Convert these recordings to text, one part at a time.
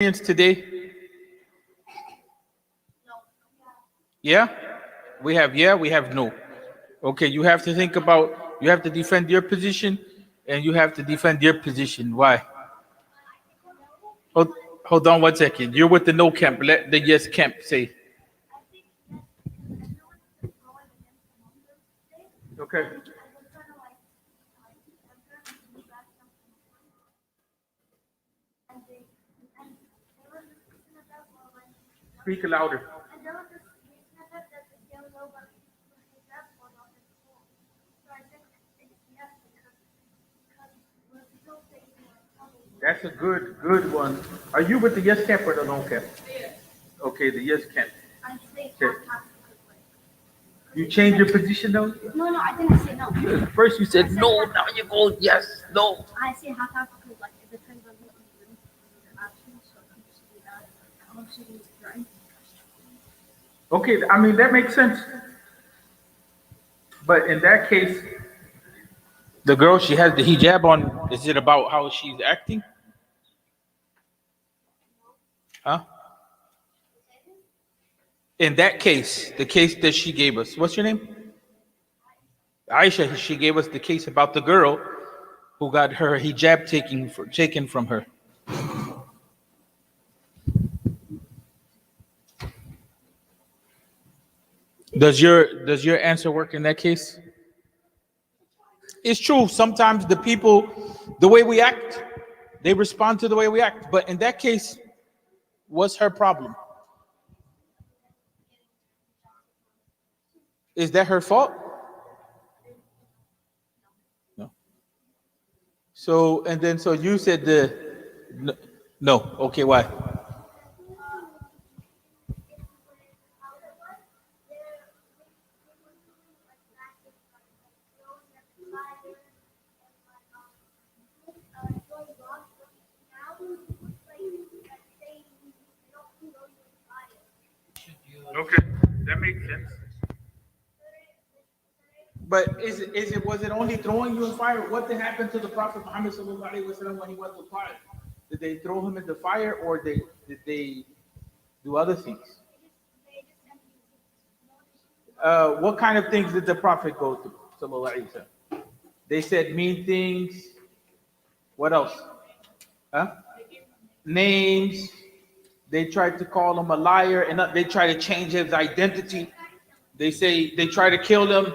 Today? Yeah? We have no. Okay, you have to think about, you have to defend your position and you have to defend your position. Why? Hold, hold on 1 second. You're with the no camp. Let the yes camp say. Okay. Speak louder. That's a good one. Are you with the yes camp or the no camp? Okay, the yes camp. Okay. You change your position though? No, I didn't say no. First you said no, now you go yes, no. I say half because like it depends on what you're doing your actions. So it could just be that I'm shooting right. Okay, I mean that makes sense. But in that case, the girl, she has the hijab on. Is it about how she's acting? Huh? In that case, the case that she gave us, what's your name? Aisha, she gave us the case about the girl who got her hijab taken from her. Does your answer work in that case? It's true. Sometimes the people, the way we act, they respond to the way we act. But in that case, what's her problem? Is that her fault? No. So, and then, so you said no. Okay, why? Okay, that makes sense. But was it only throwing you in fire? What did happen to the Prophet Muhammad sallallahu alaihi wasallam when he went to fire? Did they throw him in the fire, or did they do other things? What kind of things did the Prophet go through? Sallallahu alaihi wasallam? They said mean things. What else? Huh? Names. They tried to call him a liar, and they try to change his identity. They say they try to kill him.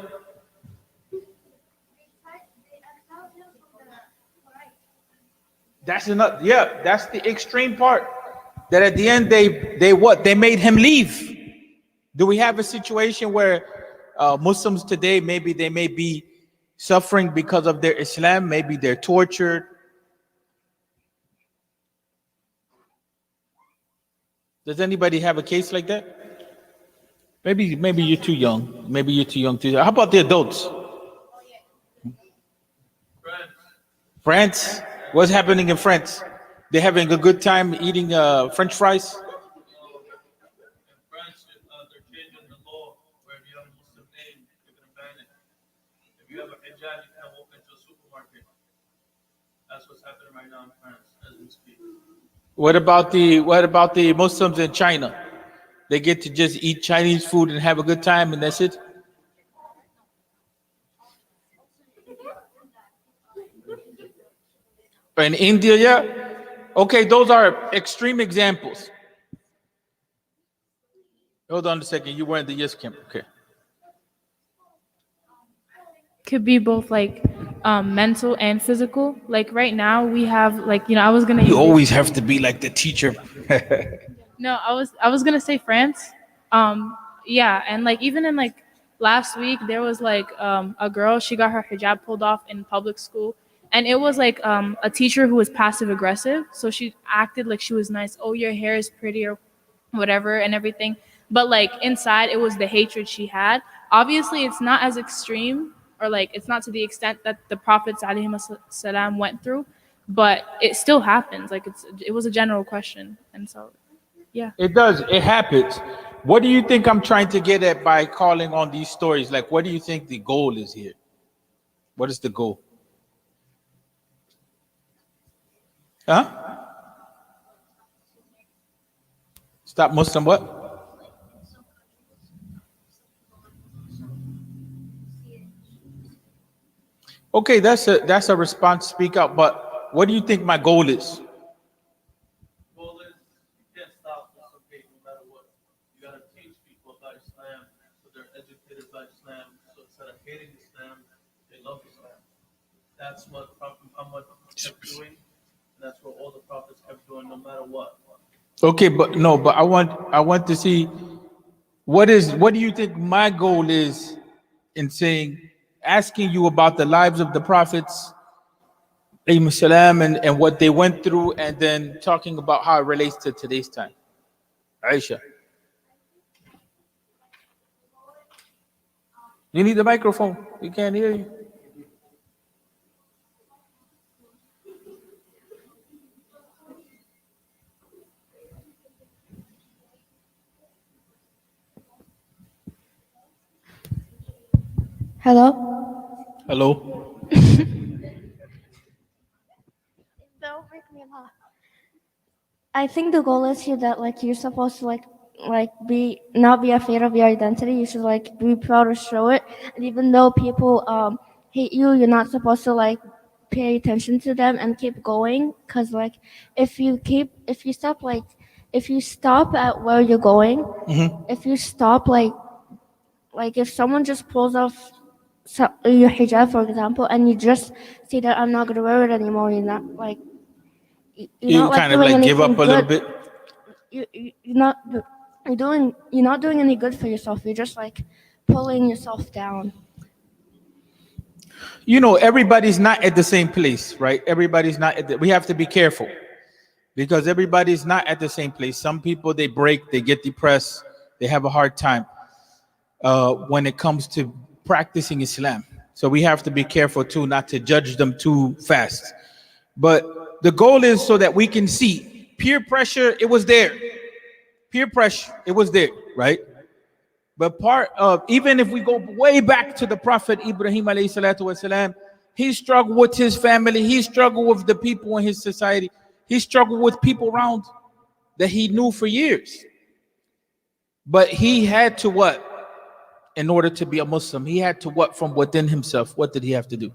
That's enough. Yeah, that's the extreme part. That at the end they made him leave. Do we have a situation where Muslims today maybe they may be suffering because of their Islam? Maybe they're tortured. Does anybody have a case like that? Maybe you're too young. Maybe you're too young to. How about the adults? France. What's happening in France? They're having a good time eating French fries. In France, they're changing the law where if you have a Muslim name, they're going to ban it. If you have a hijab, you can't walk into a supermarket. That's what's happening right now in France as we speak. What about the Muslims in China? They get to just eat Chinese food and have a good time, and that's it. In India, yeah. Okay, those are extreme examples. Hold on a second. You were in the yes camp. Okay. Could be both like mental and physical. Like right now we have like, I was gonna You always have to be like the teacher. no, I was gonna say France. Yeah, and like even in like last week there was like a girl, she got her hijab pulled off in public school. And it was like a teacher who was passive aggressive. So she acted like she was nice. Oh, your hair is pretty or whatever and everything. But like inside, it was the hatred she had. Obviously, it's not as extreme or like it's not to the extent that the Prophets ﷺ went through. But it still happens. Like it was a general question. And so, yeah. It does. It happens. What do you think I'm trying to get at by calling on these stories? Like, what do you think the goal is here? What is the goal? Huh? Stop Muslim what? Okay, that's a response. Speak out. But what do you think my goal is? Goal is you can't stop Muslim hate no matter what. You gotta teach people about Islam so they're educated about Islam. So instead of hating Islam, they love Islam. That's what Prophet Muhammad kept doing. And that's what all the prophets kept doing no matter what. Okay, but no, but I want to see what do you think my goal is in saying asking you about the lives of the prophets alayhi salam, and what they went through, and then talking about how it relates to today's time. Aisha. You need the microphone. We can't hear you. Hello? Hello. Don't break me off. I think the goal is here that like you're supposed to like be not be afraid of your identity. You should like be proud to show it. And even though people hate you, you're not supposed to like pay attention to them and keep going. Cause like if you stop at where you're going, if you stop like if someone just pulls off your hijab, for example, and you just say that I'm not gonna wear it anymore, you're not like you're You not like kind of doing like give anything up a little good. bit. You're not doing any good for yourself. You're just like pulling yourself down. You know, everybody's not at the same place, right? Everybody's not we have to be careful because everybody's not at the same place. Some people they break, they get depressed, they have a hard time when it comes to practicing Islam. So we have to be careful too, not to judge them too fast. But the goal is so that we can see peer pressure. It was there. Peer pressure. It was there, right? But part of, even if we go way back to the Prophet Ibrahim alayhi salatu wasalam, he struggled with his family. He struggled with the people in his society. He struggled with people around that he knew for years. But he had to what? In order to be a Muslim, he had to what from within himself? What did he have to do?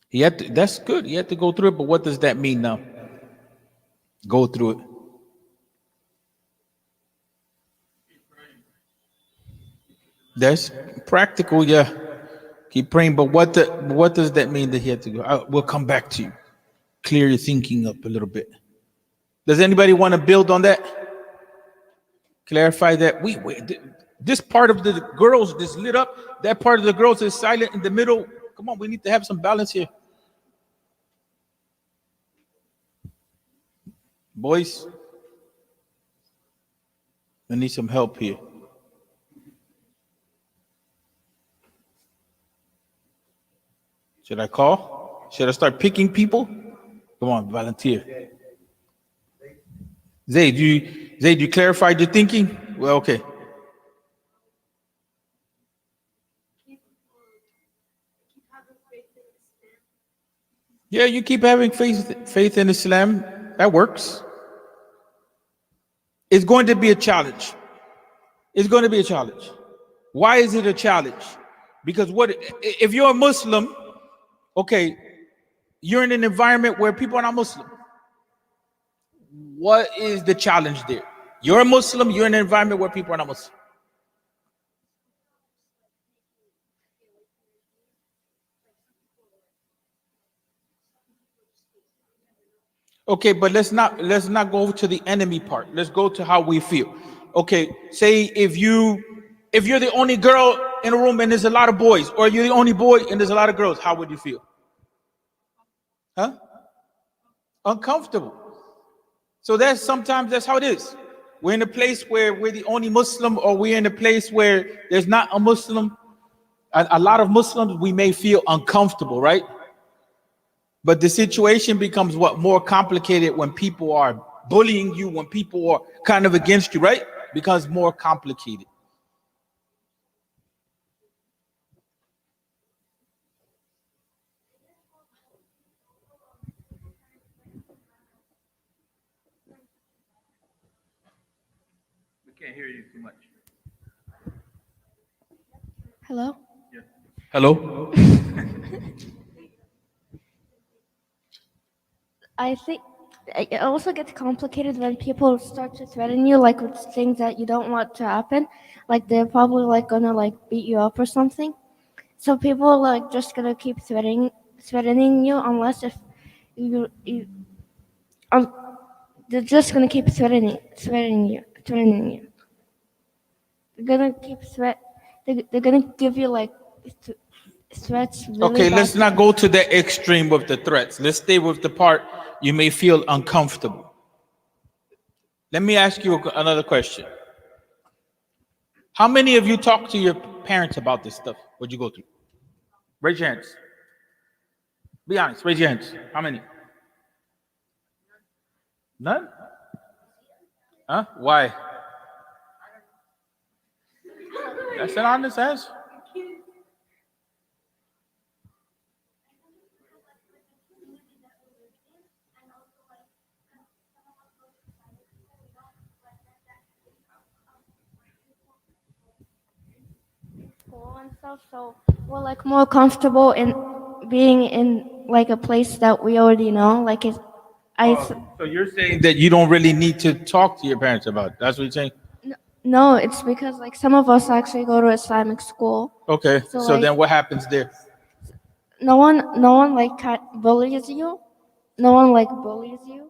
He had to, that's good. He had to go through it, but what does that mean now? Go through it. That's practical, yeah. Keep praying, but what does that mean that he had to go? We'll come back to you. Clear your thinking up a little bit. Does anybody want to build on that? Clarify that. This part of the girls is lit up. That part of the girls is silent in the middle. Come on, we need to have some balance here. Boys, I need some help here. Should I call? Should I start picking people? Come on, volunteer. Zayd, you clarified your thinking? Well, okay. Yeah, you keep having faith in Islam. That works. It's going to be a challenge. It's going to be a challenge. Why is it a challenge? Because what if you're a Muslim? Okay, you're in an environment where people are not Muslim. What is the challenge there? You're a Muslim, you're in an environment where people are not Muslim. Okay, but let's not go to the enemy part. Let's go to how we feel. Okay, say if you're the only girl in a room and there's a lot of boys, or you're the only boy and there's a lot of girls, how would you feel? Huh? Uncomfortable. So sometimes that's how it is. We're in a place where we're the only Muslim, or we're in a place where there's not a Muslim, a lot of Muslims, we may feel uncomfortable, right? But the situation becomes more complicated when people are bullying you, when people are kind of against you, right? Becomes more complicated. can't hear you too much. Hello? Hello? I think it also gets complicated when people start to threaten you, like with things that you don't want to happen. Like they're probably like gonna like beat you up or something. So people are like just gonna keep threatening you unless if you they're just gonna keep threatening you. They're gonna keep they're gonna give you like threats really Okay, bad let's not things. go to the extreme with the threats. Let's stay with the part you may feel uncomfortable. Let me ask you another question. How many of you talk to your parents about this stuff? What'd you go through? Raise your hands. Be honest, raise your hands. How many? None? Huh? Why? That's an honest answer. School and stuff, so we're like more comfortable in being in like a place that we already know. Like it's, So you're saying that you don't really need to talk to your parents about it. That's what you're saying? no, it's because like some of us actually go to Islamic school. Okay. So, So like- then what happens there? No one like bullies you. No one like bullies you.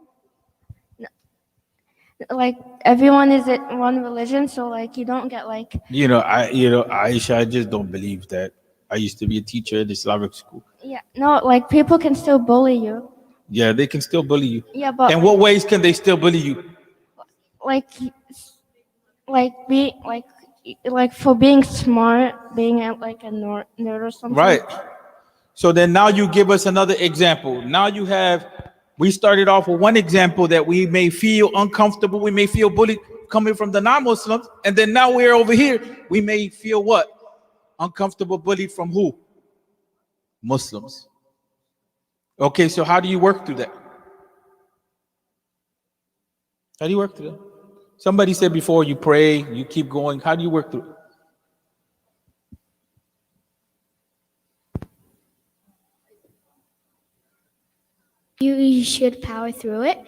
Like everyone is in one religion, so like you don't get like Aisha, I just don't believe that. I used to be a teacher at Islamic school. like people can still bully you. Yeah, they can still bully you. Yeah, but In what ways can they still bully you? like be like for being smart, being like a nerd or something. Right. So then now you give us another example. Now we started off with one example that we may feel uncomfortable, we may feel bullied coming from the non-Muslims, and then now we're over here, we may feel what? Uncomfortable, bullied from who? Muslims. Okay, so how do you work through that? How do you work through that? Somebody said before, you pray, you keep going. How do you work through it? You should power through it.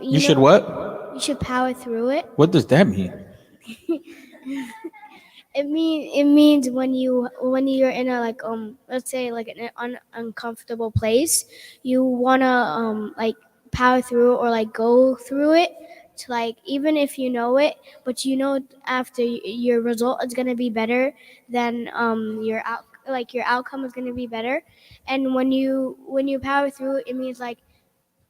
You should what? You should power through it. What does that mean? It means when you're in a like let's say like an uncomfortable place, you wanna like power through or like go through it to like even if you know it, but you know after your result is gonna be better than your outcome is gonna be better, and when you power through it means like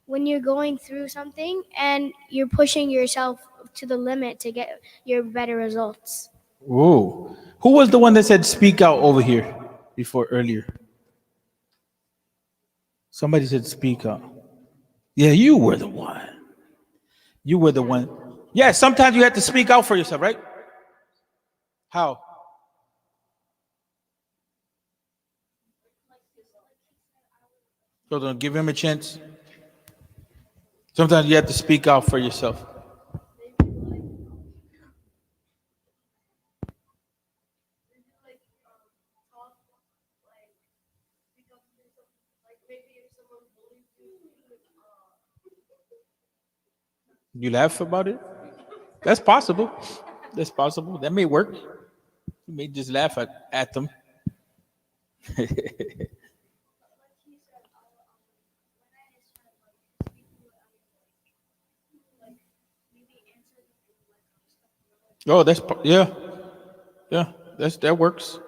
when you're going through something and you're pushing yourself to the limit to get your better results. Whoa. Who was the one that said speak out over here before earlier? Somebody said speak out. Yeah, you were the one. You were the one. Yeah, sometimes you have to speak out for yourself, right? How? Hold on, give him a chance. Sometimes you have to speak out for yourself. You laugh about it? That's possible. That's possible. That may work. You may just laugh at them. Oh, yeah. That works.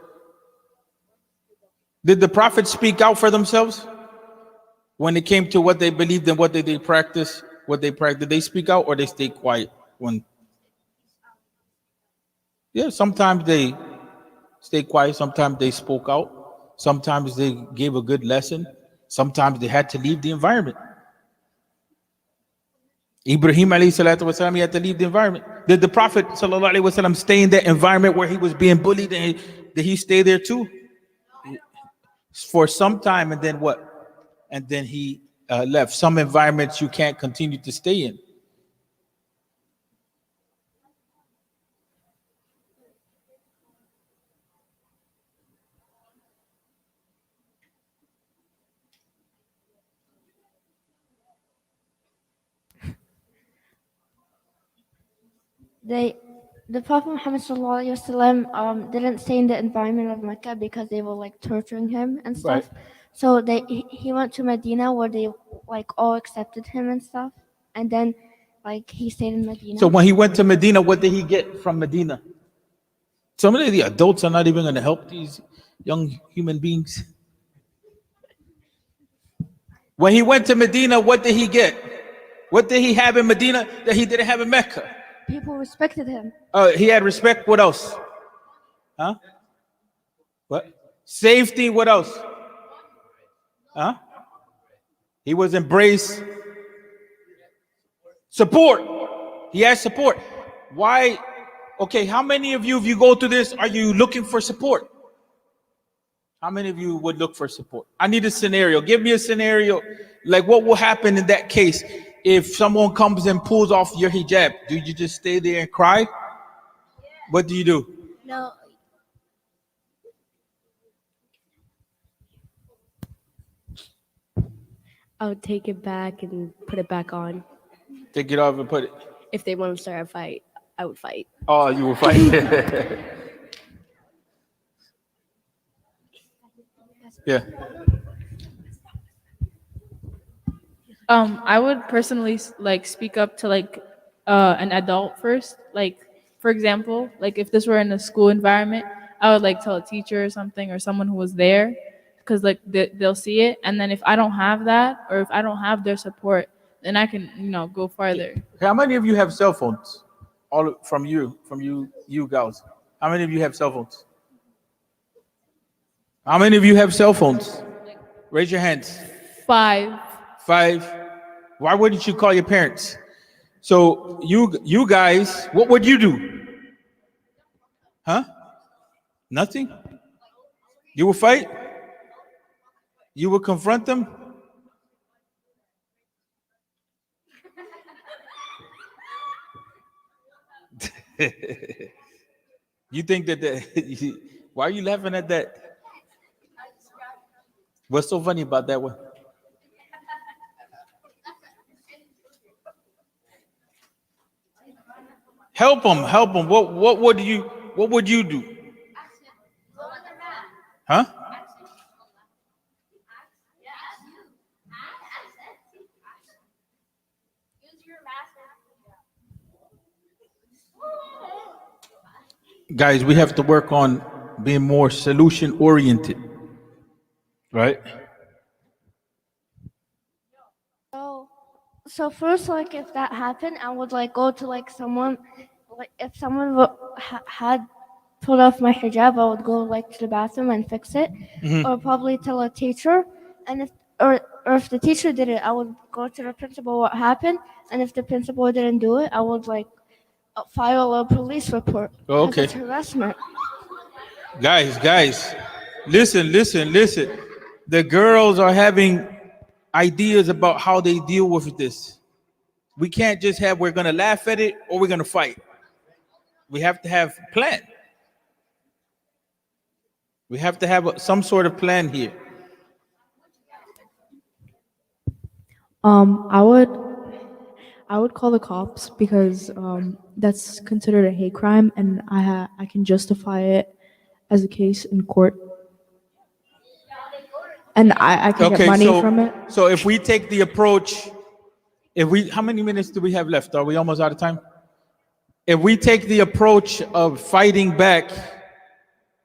Did the prophets speak out for themselves when it came to what they believed and what they practice? Did they speak out or they stay quiet? Yeah, sometimes they stay quiet. Sometimes they spoke out. Sometimes they gave a good lesson. Sometimes they had to leave the environment. Ibrahim alayhi salatu wasalam, he had to leave the environment. Did the Prophet sallallahu alaihi wasallam stay in that environment where he was being bullied, and did he stay there too? For some time, and then what? And then he left. Some environments you can't continue to stay in. the Prophet Muhammad sallallahu alaihi wasallam didn't stay in the environment of Mecca because they were like torturing him and stuff. Right. So he went to Medina where they like all accepted him and stuff, and then like he stayed in Medina. So when he went to Medina, what did he get from Medina? Some of the adults are not even going to help these young human beings. When he went to Medina, what did he get? What did he have in Medina that he didn't have in Mecca? People respected him. He had respect. What else? Huh? What? Safety. What else? Huh? He was embraced. Support. He has support. Why? Okay, how many of you, if you go to this, are you looking for support? How many of you would look for support? I need a scenario. Give me a scenario. Like what will happen in that case? If someone comes and pulls off your hijab, do you just stay there and cry? What do you do? No. I would take it back and put it back on. Take it off and put it. If they want to start a fight, I would fight. Oh, you will fight. Yeah. I would personally like speak up to like an adult first. Like for example, like if this were in a school environment, I would like tell a teacher or something or someone who was there, because like they'll see it. And then if I don't have that, or if I don't have their support, then I can go farther. How many of you have cell phones? All from you guys. How many of you have cell phones? How many of you have cell phones? Raise your hands. 5. 5. Why wouldn't you call your parents? So you guys, what would you do? Huh? Nothing? You will fight? You will confront them? You think that why are you laughing at that? What's so funny about that one? Help them. What would you do? Huh? Guys, we have to work on being more solution oriented, right? So first, like if that happened, I would like go to like someone, like if someone had pulled off my hijab, I would go like to the bathroom and fix it, or probably tell a teacher. And if the teacher did it, I would go to the principal what happened, and if the principal didn't do it, I would like file a police report. Oh, okay. It's harassment. Guys, listen. The girls are having ideas about how they deal with this. We can't just have we're gonna laugh at it or we're gonna fight. We have to have a plan. We have to have some sort of plan here. I would call the cops because that's considered a hate crime, and I can justify it as a case in court, and I can get money from it. So if we take the approach, how many minutes do we have left? Are we almost out of time? If we take the approach of fighting back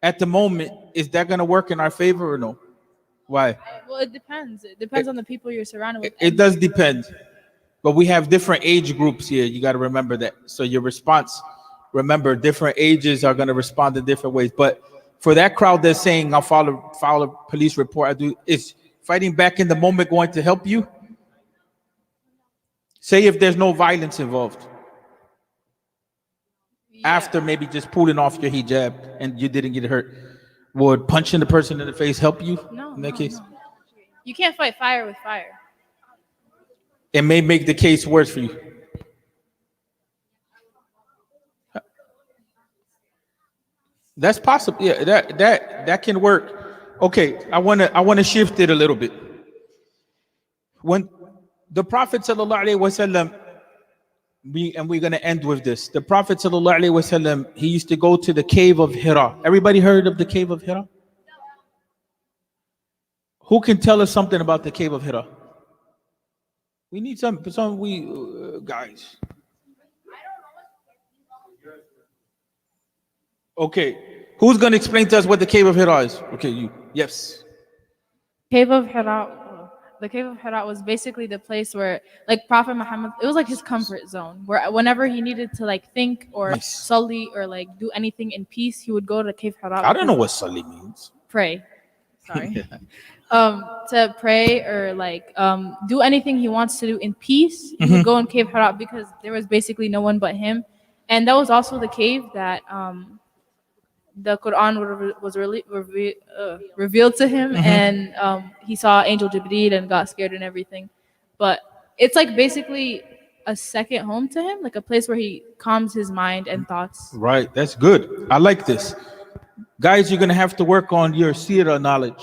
at the moment, is that going to work in our favor or no? Why? Well, it depends. It depends on the people you're surrounded with. It does depend. But we have different age groups here. You got to remember that. So your response, remember, different ages are going to respond in different ways. But for that crowd that's saying, I'll file a police report, is fighting back in the moment going to help you? Say if there's no violence involved. Yeah. After maybe just pulling off your hijab and you didn't get hurt, would punching the person in the face help you in that case? No. You can't fight fire with fire. It may make the case worse for you. That's possible. Yeah, that can work. Okay, I wanna shift it a little bit. When the Prophet sallallahu alaihi wasallam we're going to end with this. The Prophet sallallahu alaihi wasallam, he used to go to the cave of Hira. Everybody heard of the cave of Hira? Who can tell us something about the cave of Hira? We need some guys. Okay, who's going to explain to us what the cave of Hira is? Okay, you. Yes. Cave of Hira. The cave of Hira was basically the place where, like, Prophet Muhammad, it was like his comfort zone, where whenever he needed to like think or Nice. sully or like do anything in peace, he would go to Cave Hira. I don't know what Sali means. Pray. Sorry. To pray or like do anything he wants to do in peace, he would go in Cave Hira because there was basically no one but him, and that was also the cave that the Quran was revealed to him, and he saw Angel Jibreel and got scared and everything. But it's like basically a second home to him, like a place where he calms his mind and thoughts. Right, that's good. I like this. Guys, you're going to have to work on your seerah knowledge.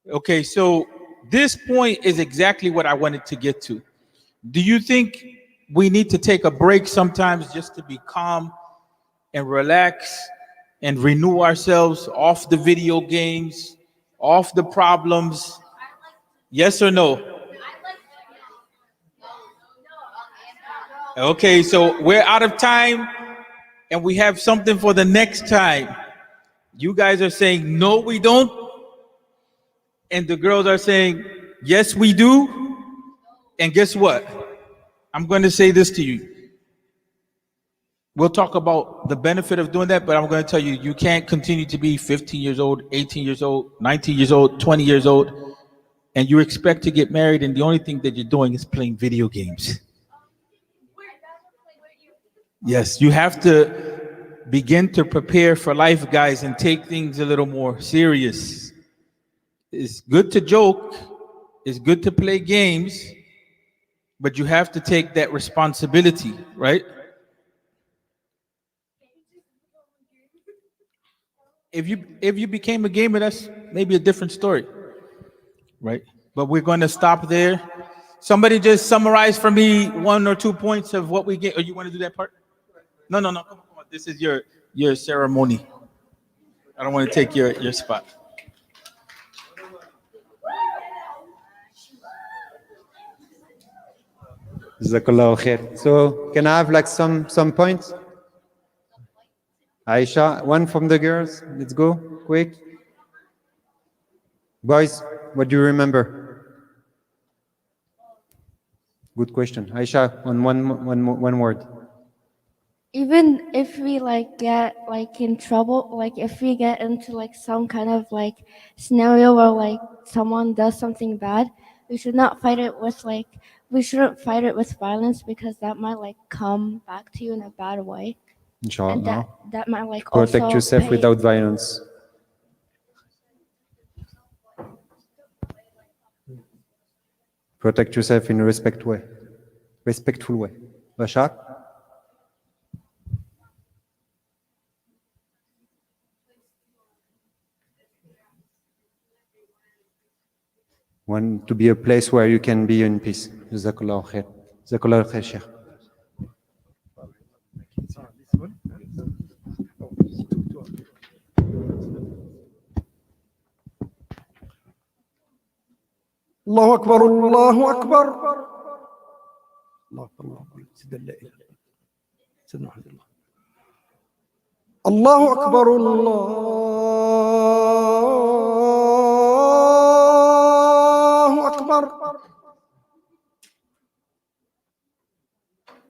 Okay, so this point is exactly what I wanted to get to. Do you think we need to take a break sometimes just to be calm and relax and renew ourselves off the video games, off the problems? Yes or no? Okay, so we're out of time and we have something for the next time. You guys are saying, no, we don't. And the girls are saying, yes, we do. And guess what? I'm going to say this to you. We'll talk about the benefit of doing that, but I'm going to tell you, you can't continue to be 15 years old, 18 years old, 19 years old, 20 years old, and you expect to get married, and the only thing that you're doing is playing video games. Yes, you have to begin to prepare for life, guys, and take things a little more serious. It's good to joke, it's good to play games, but you have to take that responsibility, right? If you became a gamer, that's maybe a different story, right? But we're going to stop there. Somebody just summarize for me 1 or 2 points of what we get. Or you want to do that part? No. Come on. This is your ceremony. I don't want to take your spot. Jazakallah khair. So can I have like some points? Aisha, one from the girls. Let's go quick. Boys, what do you remember? Good question. Aisha, on one word. Even if we like get like in trouble, like if we get into like some kind of like scenario where like someone does something bad, we shouldn't fight it with violence, because that might like come back to you in a bad way. Inshallah. And that might like Protect also yourself pay. without violence. Protect yourself in a respectful way. Bashar? Want to be a place where you can be in peace. Jazakallah khair. Jazakallah khair, Sheikh. الله أكبر الله أكبر الله أكبر الله أكبر سيدنا لا إله إلا سيدنا محمد الله أكبر الله أكبر